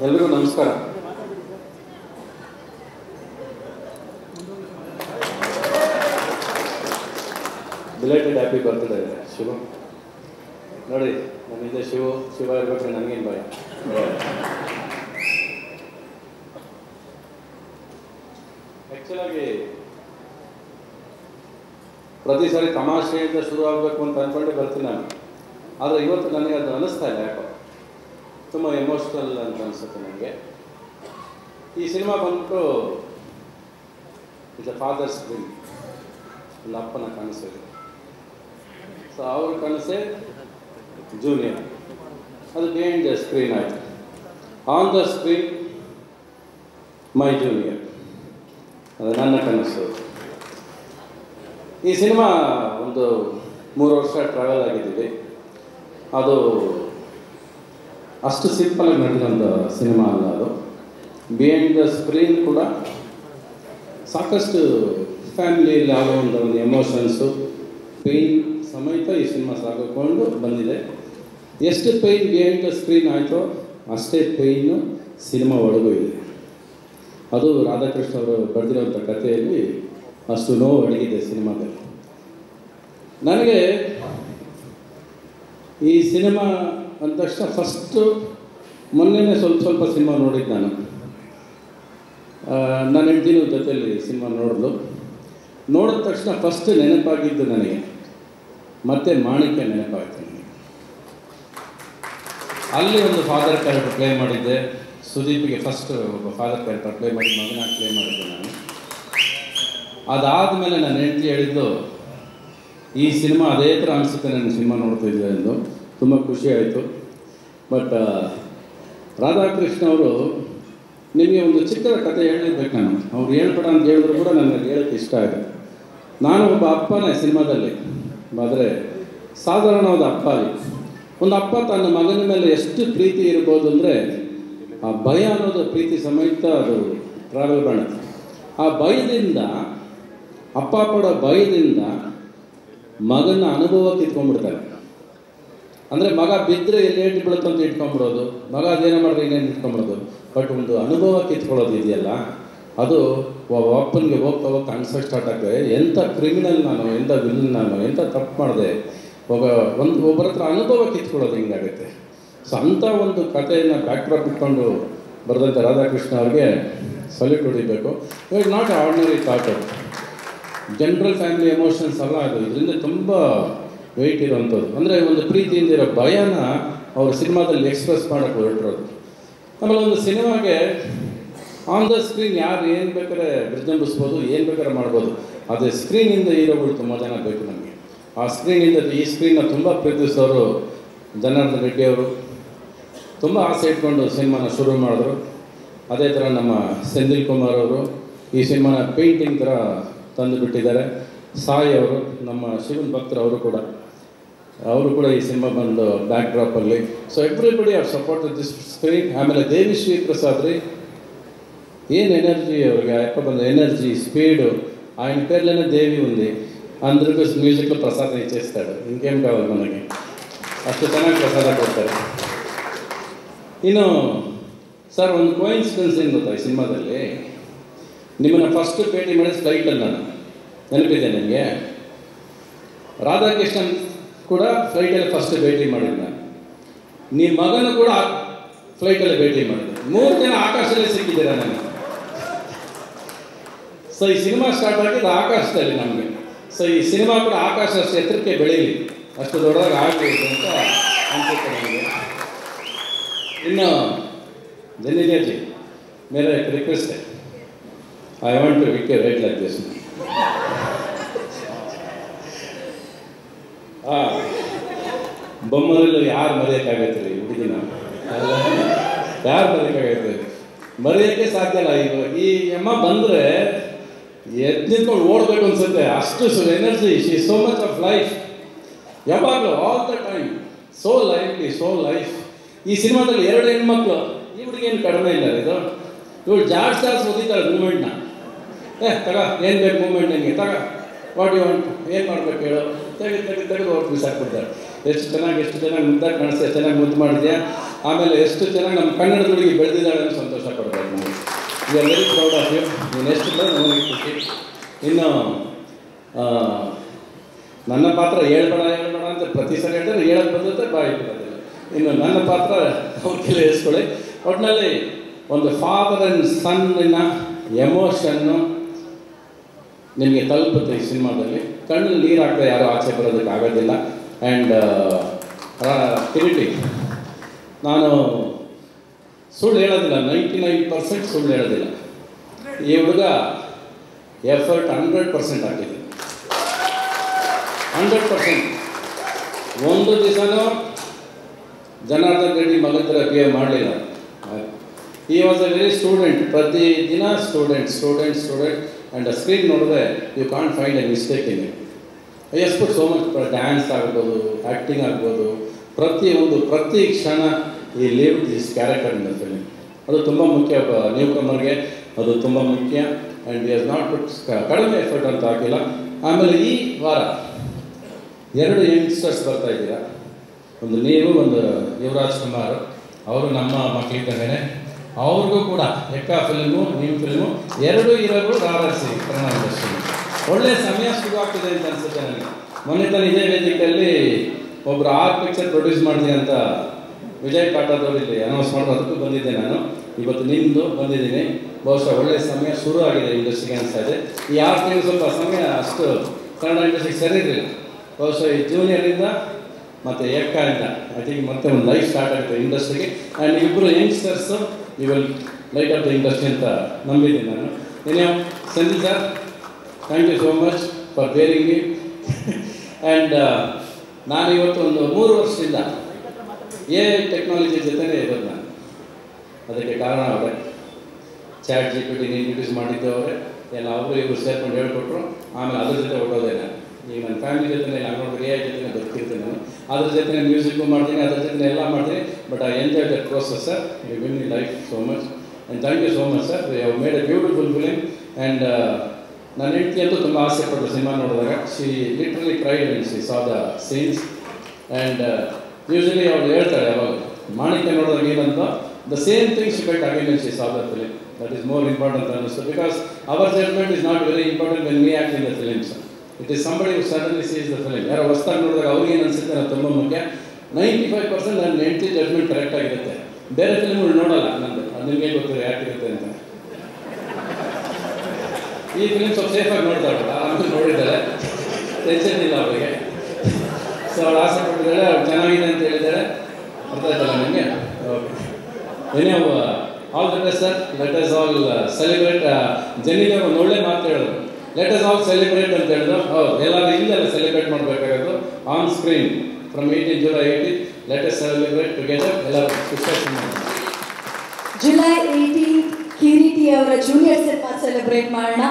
ಎಲ್ರಿಗೂ ನಮಸ್ಕಾರ. Belated happy birthday Shiva. ನೋಡಿ ನನ್ನ ಹಿಂದೆ ಶಿವ ಇರ್ಬೇಕಾದ್ರೆ ನನಗೇನು ಭಯ. ಆ್ಯಕ್ಚುಲಾಗಿ ಪ್ರತಿ ಸಾರಿ ತಮಾಷೆಯಿಂದ ಶುರು ಆಗಬೇಕು ಅಂತ ಅಂದ್ಕೊಂಡೆ ಬರ್ತೀನಿ ನಾನು. ಆದರೆ ಇವತ್ತು ನನಗೆ ಅದು ಅನ್ನಿಸ್ತಾ ಇಲ್ಲ, ಯಾಕೋ ತುಂಬ ಎಮೋಷ್ನಲ್ ಅಂತ ಅನಿಸುತ್ತೆ ನನಗೆ. ಈ ಸಿನಿಮಾ ಬಂದ್ಬಿಟ್ಟು ಇಟ್ಸ್ ಅ ಫಾದರ್ಸ್ ಡ್ರೀಮ್. ಒಂದು ಅಪ್ಪನ ಕನಸು ಇದೆ. ಸೊ ಅವ್ರ ಕನಸೇ ಜೂನಿಯರ್. ಅದು ಬಿಹೈಂಡ್ ದ ಸ್ಕ್ರೀನ್ ಆಯಿತು. On the screen my junior, ಅದು ನನ್ನ ಕನಸು. ಈ ಸಿನಿಮಾ ಒಂದು 3 ವರ್ಷ ಟ್ರಾವೆಲ್ ಆಗಿದ್ದೀವಿ. ಅದು ಅಷ್ಟು ಸಿಂಪಲಾಗಿ ನಡೆದಿರೋಂಥ ಸಿನಿಮಾ ಅಲ್ಲ ಅದು. ಬಿಹೈಂಡ್ ದ ಸ್ಕ್ರೀನ್ ಕೂಡ ಸಾಕಷ್ಟು ಫ್ಯಾಮಿಲಿಯಲ್ಲಿ ಆಗೋ ಒಂದು ಎಮೋಷನ್ಸು, ಪೇಯ್ನ್ ಸಮೇತ ಈ ಸಿನಿಮಾ ಸಾಗಿಕೊಂಡು ಬಂದಿದೆ. ಎಷ್ಟು ಪೇಯ್ನ್ ಬಿಹೈಂಡ್ ದ ಸ್ಕ್ರೀನ್ ಆಯಿತೋ ಅಷ್ಟೇ ಪೇಯ್ನು ಸಿನಿಮಾ ಒಳಗೂ ಇದೆ. ಅದು ರಾಧಾಕೃಷ್ಣ ಅವರು ಬರೆದಿರೋಂಥ ಕಥೆಯಲ್ಲಿ ಅಷ್ಟು ನೋವು ಅಡಗಿದೆ ಸಿನಿಮಾದಲ್ಲಿ. ನನಗೆ ಈ ಸಿನಿಮಾ ಅಂದ ತಕ್ಷಣ ಫಸ್ಟು ಮೊನ್ನೆ ಸ್ವಲ್ಪ ಸಿನಿಮಾ ನೋಡಿದ್ದು ನಾನು. ನನ್ನ ಹೆಂಡತಿನೂ ಜೊತೆಯಲ್ಲಿ ಸಿನಿಮಾ ನೋಡಿದ ತಕ್ಷಣ ಫಸ್ಟ್ ನೆನಪಾಗಿದ್ದು ನನಗೆ ಮತ್ತೆ ಮಾಣಿಕ್ಯ ನೆನಪಾಯಿತು ನನಗೆ. ಅಲ್ಲಿ ಒಂದು ಫಾದರ್ ಕ್ಯಾರೆಕ್ಟರ್ ಪ್ಲೇ ಮಾಡಿದ್ದೆ. ಸುದೀಪ್ಗೆ ಫಸ್ಟ್ ಒಬ್ಬ ಫಾದರ್ ಕ್ಯಾರೆಕ್ಟರ್ ಪ್ಲೇ ಮಾಡಿ ಮಗನಾಗಿ ಪ್ಲೇ ಮಾಡಿದ್ದೆ ನಾನು. ಅದಾದಮೇಲೆ ನನ್ನ ಹೆಂಡತಿ ಹೇಳಿದ್ದು, ಈ ಸಿನಿಮಾ ಅದೇ ಥರ ಅನಿಸುತ್ತೆ ನನ್ನ ಸಿನಿಮಾ ನೋಡ್ತಿದ್ದೆ ಎಂದು. ತುಂಬ ಖುಷಿ ಆಯಿತು. ಬಟ್ ರಾಧಾಕೃಷ್ಣ ಅವರು ನಿಮಗೆ ಒಂದು ಚಿಕ್ಕದ ಕಥೆ ಹೇಳಿರ್ಬೇಕು ನಾನು. ಅವ್ರು ಹೇಳ್ಬೇಡ ಅಂತ ಹೇಳಿದ್ರು ಕೂಡ ನನಗೆ ಹೇಳೋಕ್ಕೆ ಇಷ್ಟ ಆಯಿತು. ನಾನು ಒಬ್ಬ ಅಪ್ಪನೇ ಸಿನಿಮಾದಲ್ಲಿ, ಆದರೆ ಸಾಧಾರಣವಾದ ಅಪ್ಪ ಅಲ್ಲಿ. ಒಂದು ಅಪ್ಪ ತನ್ನ ಮಗನ ಮೇಲೆ ಎಷ್ಟು ಪ್ರೀತಿ ಇರ್ಬೋದು ಅಂದರೆ, ಆ ಭಯ ಅನ್ನೋದು ಪ್ರೀತಿ ಸಮೇತ ಅದು ಟ್ರಾವೆಲ್ ಮಾಡುತ್ತೆ. ಆ ಭಯದಿಂದ, ಅಪ್ಪ ಪಡೋ ಭಯದಿಂದ ಮಗನ ಅನುಭವ ಕಿತ್ಕೊಂಡ್ಬಿಡ್ತಾರೆ. ಅಂದರೆ ಮಗ ಬಿದ್ದರೆ ಎಲ್ಲೇಟು ಬೀಳುತ್ತೆ ಅಂತ ಇಟ್ಕೊಂಡ್ಬಿಡೋದು, ಮಗ ಅದೇನೋ ಮಾಡಿದ್ರೆ ಇನ್ನೇನು ಇಟ್ಕೊಂಡ್ಬಿಡೋದು. ಬಟ್ ಒಂದು ಅನುಭವ ಕಿತ್ಕೊಳ್ಳೋದು ಇದೆಯಲ್ಲ, ಅದು ಅಪ್ಪನಿಗೆ ಹೋಗ್ತಾ ಅನ್ಸೋಕ್ಕೆ ಸ್ಟಾರ್ಟ್ ಆಗ್ತದೆ. ಎಂಥ ಕ್ರಿಮಿನಲ್ ನಾನು, ಎಂಥ ವಿಲನ್ ನಾನು, ಎಂಥ ತಪ್ಪು ಮಾಡಿದೆ, ಒಬ್ಬರ ಹತ್ರ ಅನುಭವ ಕಿತ್ಕೊಳ್ಳೋದು ಹಿಂಗಾಗುತ್ತೆ. ಸೊ ಅಂಥ ಒಂದು ಕಥೆಯನ್ನು ಬ್ಯಾಕ್ಡ್ರಾಪ್ ಇಟ್ಕೊಂಡು ಬರೆದಂಥ ರಾಧಾಕೃಷ್ಣ ಅವ್ರಿಗೆ ಸಲ್ಯೂಟ್ ಹೊಡಿಬೇಕು. It not ordinary thought. General family emotions ಅಲ್ಲ ಅದು. ಇದರಿಂದ ತುಂಬ ವೆಯ್ಟ್ ಇರೋವಂಥದ್ದು. ಅಂದರೆ ಒಂದು ಪ್ರೀತಿಯಿಂದ ಇರೋ ಭಯನ ಅವರು ಸಿನಿಮಾದಲ್ಲಿ ಎಕ್ಸ್ಪ್ರೆಸ್ ಮಾಡೋಕ್ಕೆ ಹೊರಟಿರೋದು. ಆಮೇಲೆ ಒಂದು ಸಿನಿಮಾಗೆ ಆನ್ ದ ಸ್ಕ್ರೀನ್ ಯಾರು ಏನು ಬೇಕಾದ್ರೆ ವಿಜೃಂಭಿಸ್ಬೋದು, ಏನು ಬೇಕಾದ್ರೆ ಮಾಡ್ಬೋದು. ಅದೇ ಸ್ಕ್ರೀನಿಂದ ಹೀರೋಗಳು ತುಂಬ ಜನ ಬೇಕು ನಮಗೆ. ಆ ಸ್ಕ್ರೀನಿಂದ ಈ ಸ್ಕ್ರೀನ್ನ ತುಂಬ ಪ್ರೀತಿಸೋರು ಜನಾರ್ದನ್ ರೆಡ್ಡಿ ಅವರು ತುಂಬ ಆಸೆ ಇಟ್ಕೊಂಡು ಸಿನಿಮಾನ ಶುರು ಮಾಡಿದ್ರು. ಅದೇ ಥರ ನಮ್ಮ ಸೆಂದಿಲ್ ಕುಮಾರ್ ಅವರು ಈ ಸಿನಿಮಾನ ಪೇಂಟಿಂಗ್ ಥರ ತಂದು ಬಿಟ್ಟಿದ್ದಾರೆ. ಸಾಯಿ ಅವರು, ನಮ್ಮ ಶಿವನ್ ಭಕ್ತರು, ಅವರು ಕೂಡ ಈ ಸಿನಿಮಾ ಬಂದು ಬ್ಯಾಕ್ ಡ್ರಾಪಲ್ಲಿ. So everybody are supported this screen. ಆಮೇಲೆ ದೇವಿ ಶ್ರೀ ಪ್ರಸಾದ್ ರೀ, ಏನು ఎనర్జీ ಅವ್ರಿಗೆ అప్ప ಬಂದ ఎనర్జీ స్పీడ్. ఆయన పేర్లోనే దేవి ఉంది. అందరికీ మ్యూజిక్లో ప్రసాదం ఇచ్చేస్తాడు. ఇంకేం కావాలి మనకి, ಅಷ್ಟು ಚೆನ್ನಾಗಿ ಪ್ರಸಾದ ಕೊಡ್ತಾರೆ. ಇನ್ನು ಸರ್, ಒಂದು ಕೋಇನ್ಸಿಡೆನ್ಸ್ ಏನು ಗೊತ್ತಾ, ಈ ಸಿನಿಮಾದಲ್ಲಿ ನಿಮ್ಮನ್ನು ಫಸ್ಟ್ ಭೇಟಿ ಮಾಡಿದ ಫ್ಲೈಟಲ್ಲಿ ನಾನು, ನೆನಪಿದೆ ನನಗೆ. ರಾಧಾಕೃಷ್ಣನ್ ಕೂಡ ಫ್ಲೈಟಲ್ಲಿ ಫಸ್ಟ್ ಭೇಟಿ ಮಾಡಿದ್ದು ನಾನು. ನಿಮ್ಮ ಮಗನ ಕೂಡ ಫ್ಲೈಟಲ್ಲಿ ಭೇಟಿ ಮಾಡಿದ್ದೆ. 3 ಜನ ಆಕಾಶದಲ್ಲಿ ಸಿಕ್ಕಿದ್ದೀರಾ ನನಗೆ. ಸೊ ಈ ಸಿನಿಮಾ ಸ್ಟಾರ್ಟ್ ಆಗಿದ್ದು ಆಕಾಶದಲ್ಲಿ ನಮಗೆ. ಸೊ ಈ ಸಿನಿಮಾ ಕೂಡ ಆಕಾಶ ಅಷ್ಟು ಎತ್ತರಕ್ಕೆ ಬೆಳೀಲಿ, ಅಷ್ಟು ದೊಡ್ಡದಾಗಿ ಆಗಬೇಕು ಅಂತ ಅನ್ಸುತ್ತೆ ನನಗೆ. ಇನ್ನು ಧನ್ಯಜಿ, ಮೇರಾ एक रिक्वेस्ट है, I want to wick right like this. ಬೊಮ್ಮರಲ್ಲೂ ಯಾರು ಮರೆಯೋಕ್ಕಾಗತ್ತೆ ರೀ ಹುಡುಗಿನ? ಯಾರು ಮರೆಯೋಕ್ಕಾಗತ್ತೆ? ಮರೆಯೋಕ್ಕೆ ಸಾಧ್ಯ ಇಲ್ಲ. ಈಗ ಈ ಅಮ್ಮ ಬಂದರೆ ಎದ್ದು ನಿಂತ್ಕೊಂಡು ಓಡಬೇಕು ಅನ್ಸುತ್ತೆ, ಅಷ್ಟು energy. She so much of life, ಯಾವಾಗಲೂ ಆಲ್ ದ ಟೈಮ್ ಸೋ ಲೈಫ್ಲಿ, ಸೋ ಲೈಫ್. ಈ ಸಿನಿಮಾದಲ್ಲಿ 2 ಹೆಣ್ಮಕ್ಳು, ಈ ಹುಡುಗೇನು ಕಡಿಮೆ ಇಲ್ಲ ಇದು. ಇವಳು ಜಾಸ್ತಿ ಓದಿತಾಳೆ ಮೂಮೆಂಟ್ನ. ತಗ ಏನು ಬೇಕು ಮೂಮೆಂಟ್ ನಿನಗೆ, ತಗ ವಾಟ್ ಯು ವಾಂಟ್, ಏನು ಮಾಡ್ಬೇಕು ಹೇಳು, ತೆಗೆದು ಹೊರತು ಬಿಸಾಕ್ಬಿಡ್ತಾರೆ. ಎಷ್ಟು ಚೆನ್ನಾಗಿ ಮುದ್ದಾಗಿ ಕಾಣಿಸ್ತಾ, ಚೆನ್ನಾಗಿ ಮುದ್ದು ಮಾಡಿದ್ಯಾ, ಆಮೇಲೆ ಎಷ್ಟು ಚೆನ್ನಾಗಿ ನಮ್ಮ ಕನ್ನಡದ ಹುಡುಗಿ ಬೆಳೆದಿದ್ದಾಳೆ ಅಂತ ಸಂತೋಷ ಪಡ್ಬೇಕು ನಾವು. We are very proud of you. ನೀನು ಎಷ್ಟು ನಮಗೆ ಖುಷಿ. ಇನ್ನು ನನ್ನ ಪಾತ್ರ ಹೇಳ್ಬೇಡ ಅಂತ ಪ್ರತಿ ಸಲ ಹೇಳಿದ್ರೆ ಹೇಳಕ್ಕೆ ಬಂದತ್ತೆ, ಬಾಯಿ ಬಿಡೋದಿಲ್ಲ. ಇನ್ನು ನನ್ನ ಪಾತ್ರ ಅವ್ರ ಕೆಲ ಹೇಳ್ಸ್ಕೊಳ್ಳಿ. ಒಟ್ಟಿನಲ್ಲಿ ಒಂದು ಫಾದರ್ ಆ್ಯಂಡ್ ಸನ್ನಿನ ಎಮೋಷನ್ನು ನಿಮಗೆ ತಲುಪುತ್ತೆ ಈ ಸಿನಿಮಾದಲ್ಲಿ. ಕಣ್ಣಲ್ಲಿ ನೀರು ಹಾಕಿದ್ರೆ ಯಾರೂ ಆಚೆ ಬರೋದಕ್ಕೆ ಆಗೋದಿಲ್ಲ. ಆ್ಯಂಡ್ ಕಿರೀಟಿ, ನಾನು ಸುಳ್ಳು ಹೇಳೋದಿಲ್ಲ, 99% ಸುಳ್ಳು ಹೇಳೋದಿಲ್ಲ. ಈ ಹುಡುಗ ಎಫರ್ಟ್ 100% ಹಾಕಿದೆ, 100%. ಒಂದು ದಿವಸನೂ ಜನಾರ್ದನ್ ರೆಡ್ಡಿ ಮಗನ ಥರ ಬಿಹೇವ್ ಮಾಡಲಿಲ್ಲ. ಈ ವಾಸ್ ಎ ವೆರಿ ಸ್ಟೂಡೆಂಟ್, ಪ್ರತಿ ದಿನ ಸ್ಟೂಡೆಂಟ್. ಆ್ಯಂಡ್ ಸ್ಕ್ರೀನ್ ನೋಡಿದ್ರೆ you can't find a mistake in it. Expect so much. Dance ಆಗ್ಬೋದು, ಆ್ಯಕ್ಟಿಂಗ್ ಆಗ್ಬೋದು, ಪ್ರತಿ ಕ್ಷಣ ಈ live this character in the film. ಅದು ತುಂಬ ಮುಖ್ಯ. ನ್ಯೂ ಕಮರ್ಗೆ ಅದು ತುಂಬ ಮುಖ್ಯ. And we has not put ಕಡಿಮೆ ಎಫರ್ಟ್ ಅಂತ ಹಾಕಿಲ್ಲ. ಆಮೇಲೆ ಈ ವಾರ 2 ಯಂಗ್ಸ್ಟರ್ಸ್ ಬರ್ತಾ ಇದ್ದೀರಾ. ಒಂದು ನೀವು, ಒಂದು ಯುವರಾಜ್ ಕುಮಾರ್. ಅವರು ನಮ್ಮ ಮಕ್ಕಳಿದ್ದಾಗೇ, ಅವ್ರಿಗೂ ಕೂಡ ಎಕ್ಕ ಫಿಲ್ಮು, ನಿಮ್ಮ ಫಿಲ್ಮು 2 ಹೀರೋಗಳು ರಾರಾಡಿಸಿ ಕನ್ನಡ ಇಂಡಸ್ಟ್ರಿ. ಒಳ್ಳೆಯ ಸಮಯ ಶುರು ಆಗ್ತಿದೆ ಅಂತ ಅನಿಸುತ್ತೆ ನನಗೆ. ಮೊನ್ನೆ ತಾನು ಇದೇ ವೇದಿಕೆಯಲ್ಲಿ ಒಬ್ಬರು 6 ಪಿಕ್ಚರ್ ಪ್ರೊಡ್ಯೂಸ್ ಮಾಡ್ತೀನಿ ಅಂತ ವಿಜಯ್ ಪಾಠದವರು ಇಲ್ಲಿ ಅನೌನ್ಸ್ ಮಾಡೋದು, ಅದಕ್ಕೂ ಬಂದಿದ್ದೆ ನಾನು. ಇವತ್ತು ನಿಮ್ಮದು ಬಂದಿದ್ದೀನಿ. ಬಹುಶಃ ಒಳ್ಳೆಯ ಸಮಯ ಶುರು ಆಗಿದೆ ಇಂಡಸ್ಟ್ರಿಗೆ ಅನಿಸ್ತಾ ಇದೆ. ಈ 6 ತಿಂಗಳು ಸ್ವಲ್ಪ ಸಮಯ ಅಷ್ಟು ಕನ್ನಡ ಇಂಡಸ್ಟ್ರಿಗೆ ಸರಿ ಇರಲಿಲ್ಲ. ಬಹುಶಃ ಈ ಜೂನಿಯರಿಂದ ಮತ್ತು ಎಕ್ಕಾಯಿಂದ ಐ ಥಿಂಕ್ ಮತ್ತೆ ಒಂದು ಲೈಫ್ ಸ್ಟಾರ್ಟ್ ಆಗುತ್ತೆ ಇಂಡಸ್ಟ್ರಿಗೆ. ಆ್ಯಂಡ್ ಇಬ್ಬರು youngsters you will light up the industry ಅಂತ ನಂಬಿದ್ದೀನಿ ನಾನು. ಏನೇ Sanjay sir, thank you so much for bearing me. And ನಾನಿವತ್ತು ಒಂದು 3 ವರ್ಷದಿಂದ ಟೆಕ್ನಾಲಜಿ ಜೊತೆನೇ ಇರೋದು ನಾನು. ಅದಕ್ಕೆ ಕಾರಣ ಅವರೇ. ಚಾಟ್ GPT ಇಂಟ್ರೊಡ್ಯೂಸ್ ಮಾಡಿದ್ದು ಅವರೇ. ಎಲ್ಲ ಅವರು ಇವರು ಸೇರ್ಕೊಂಡು ಹೇಳ್ಕೊಟ್ರು. ಆಮೇಲೆ ಅದ್ರ ಜೊತೆ ಹೊಟ್ಟೋದೆ ನಾನು. ಈಗ ನನ್ನ ಫ್ಯಾಮಿಲಿ ಜೊತೆ ನಾನು AI ಜೊತೆ ಬರ್ತಿರ್ತೀನಿ. ನಾನು ಅದ್ರ ಜೊತೆ ಮ್ಯೂಸಿಕ್ಕು ಮಾಡ್ತೀನಿ, ಅದ್ರ ಜೊತೆ ಎಲ್ಲ ಮಾಡ್ತೀನಿ. But I enjoy that process sir. You win me life so much and thank you so much sir. We have made a beautiful film. And ನನ್ನ ಹೆಂಡತಿ ಅಂತೂ ತುಂಬ ಆಸೆ ಪಟ್ಟರು ಸಿನಿಮಾ ನೋಡಿದಾಗ. She literally cried when she saw the scenes. And usually ಅವ್ರು ಹೇಳ್ತಾರೆ ಯಾವಾಗ ಮಾಣಿಕ್ಯ ನೋಡಿದಾಗ ಏನಂತ, the same thing she felt again when she saw the film. That is more important ಅನ್ನಿಸ್ತು. Because our judgement is not very important when we act in the films. It is somebody who suddenly sees the film. ಯಾರೋ ಹೊಸ್ದಾಗಿ ನೋಡಿದಾಗ ಅವ್ರಿಗೇನು ಅನಿಸುತ್ತೆ ಅನ್ನೋದು ತುಂಬ ಮುಖ್ಯ. 95% ನನ್ನ ಹೆಂಡತಿ ಜಡ್ಜ್ಮೆಂಟ್ ಕರೆಕ್ಟಾಗಿರುತ್ತೆ. ಬೇರೆ ಫಿಲ್ಮ್ಗಳು ನೋಡೋಲ್ಲ ನಂದು. ಅದು ನಿಮಗೆ ಗೊತ್ತಿದೆ ಯಾಕಿರುತ್ತೆ ಅಂತ. ಈ ಫಿಲಿಮ್ ಸ್ವಲ್ಪ ಸೇಫಾಗಿ ನೋಡ್ತಾಳೆ, ಆರಾಮಾಗಿ ನೋಡಿದ್ದಾಳೆ, ಟೆನ್ಷನ್ ಇಲ್ಲ ಅವರಿಗೆ. ಸೊ ಅವಳು ಆಸೆ ಪಟ್ಟಿದ್ದಾಳೆ, ಅವ್ರು ಚೆನ್ನಾಗಿದೆ ಅಂತ ಹೇಳಿದ್ದಾಳೆ. ಅರ್ಥ ಆಯ್ತಲ್ಲ ನಿಮಗೆ? ಓಕೆ. ಏನೇ all the best sir. Let us all celebrate. ಜನಿಗೆ ಒಂದು ಒಳ್ಳೆ ಮಾತು ಹೇಳಿದ್ರು, ಲೆಟ್ ಅಸ್ ಆಲ್ ಸೆಲೆಬ್ರೇಟ್ ಅಂತ ಹೇಳಿದ್ರು. ಹೌದು, ಎಲ್ಲರೂ ಇಲ್ಲೆಲ್ಲ ಸೆಲೆಬ್ರೇಟ್ ಮಾಡಬೇಕಾಗೋದು on screen from 18 July 18. Let us celebrate together. ಎಲ್ಲರೂ ಸಕ್ಸಸ್ ಮಾಡಿ. July 18 ಕಿರೀಟಿ ಅವರ ಜೂನಿಯರ್ ಸಿನಿಮಾ ಸೆಲೆಬ್ರೇಟ್ ಮಾಡೋಣ.